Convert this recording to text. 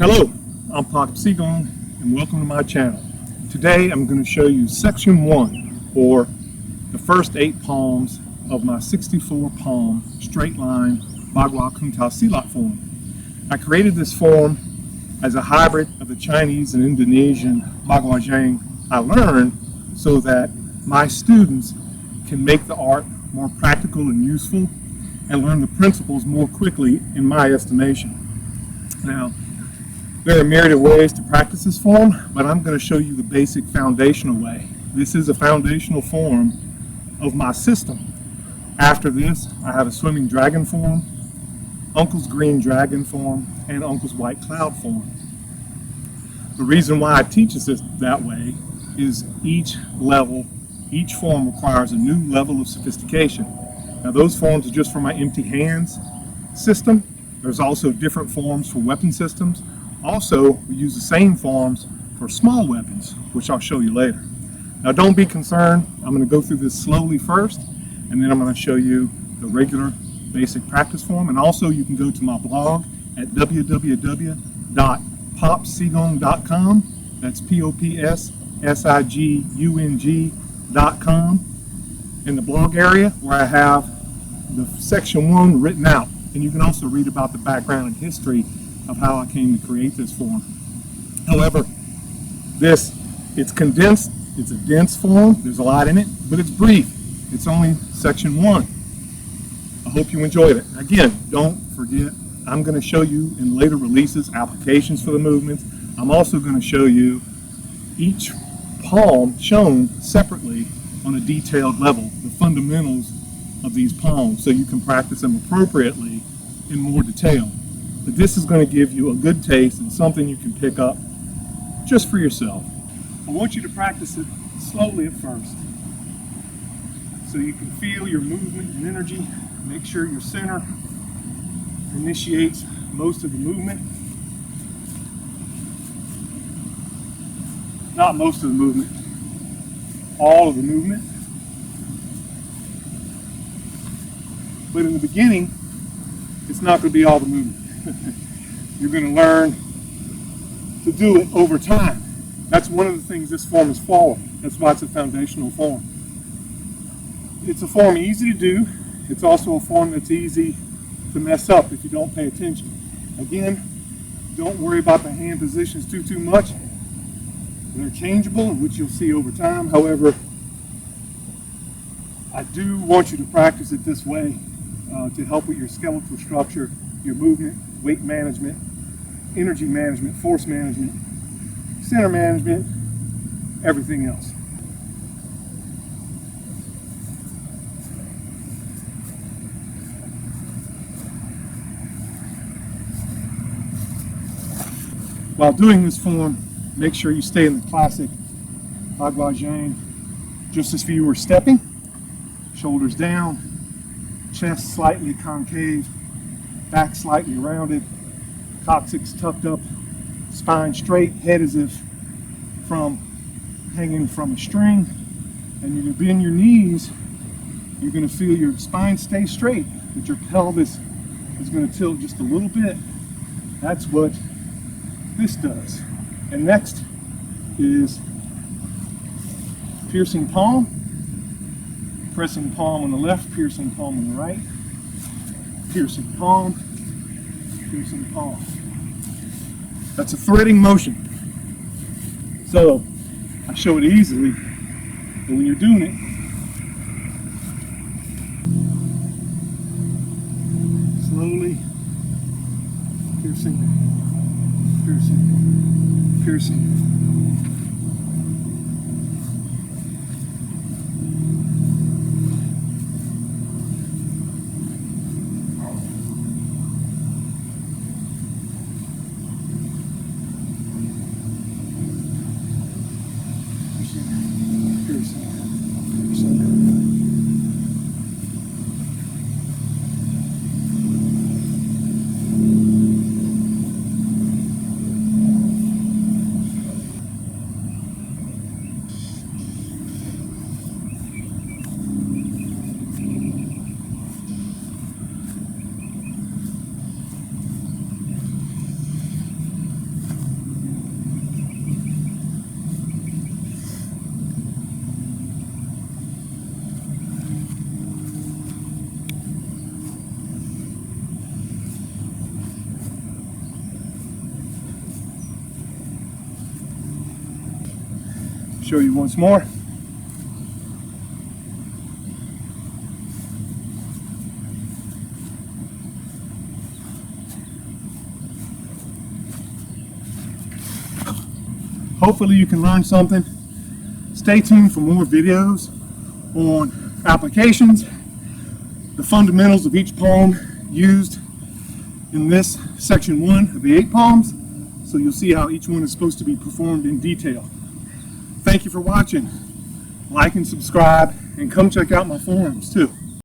Hello, I'm Bagua Kuntao and welcome to my channel. Today I'm going to show you section 1, or the first 8 palms of my 64 palm straight line Bagua Kuntao Silat form. I created this form as a hybrid of the Chinese and Indonesian Bagua jing I learned so that my students can make the art more practical and useful and learn the principles more quickly in my estimation. Now, there are myriad of ways to practice this form, but I'm going to show you the basic foundational way. This is a foundational form of my system. After this, I have a swimming dragon form, Uncle's green dragon form, and Uncle's white cloud form. The reason why I teach this that way is each form requires a new level of sophistication. Now those forms are just for my empty hands system. There's also different forms for weapon systems. Also, we use the same forms for small weapons, which I'll show you later. Now don't be concerned, I'm going to go through this slowly first, and then I'm going to show you the regular basic practice form. And also you can go to my blog at www.popsigung.com. That's popsigung.com. In the blog area where I have the section 1 written out. And you can also read about the background and history of how I came to create this form. However, it's condensed, it's a dense form, there's a lot in it, but it's brief. It's only section 1. I hope you enjoyed it. Again, don't forget, I'm going to show you in later releases applications for the movements. I'm also going to show you each palm shown separately on a detailed level, the fundamentals of these palms, so you can practice them appropriately in more detail. But this is going to give you a good taste and something you can pick up just for yourself. I want you to practice it slowly at first so you can feel your movement and energy. Make sure your center initiates most of the movement. Not most of the movement, all of the movement. But in the beginning, it's not going to be all the movement. You're going to learn to do it over time. That's one of the things this form is following. That's why it's a foundational form. It's a form easy to do. It's also a form that's easy to mess up if you don't pay attention. Again, don't worry about the hand positions too much. They're changeable, which you'll see over time. However, I do want you to practice it this way to help with your skeletal structure, your movement, weight management, energy management, force management, center management, everything else. While doing this form, make sure you stay in the classic Bagua jing, just as if you were stepping, shoulders down, chest slightly concave, back slightly rounded, coccyx tucked up, spine straight, head as if hanging from a string. And you bend your knees, you're going to feel your spine stay straight, but your pelvis is going to tilt just a little bit. That's what this does. And next is piercing palm, pressing palm on the left, piercing palm on the right, piercing palm, piercing palm. That's a threading motion. So I show it easily, but when you're doing it, slowly piercing, piercing, piercing. show you once more. Hopefully you can learn something. Stay tuned for more videos on applications, the fundamentals of each palm used in this section 1 of the 8 palms, so you'll see how each one is supposed to be performed in detail. Thank you for watching. Like and subscribe, and come check out my forums too.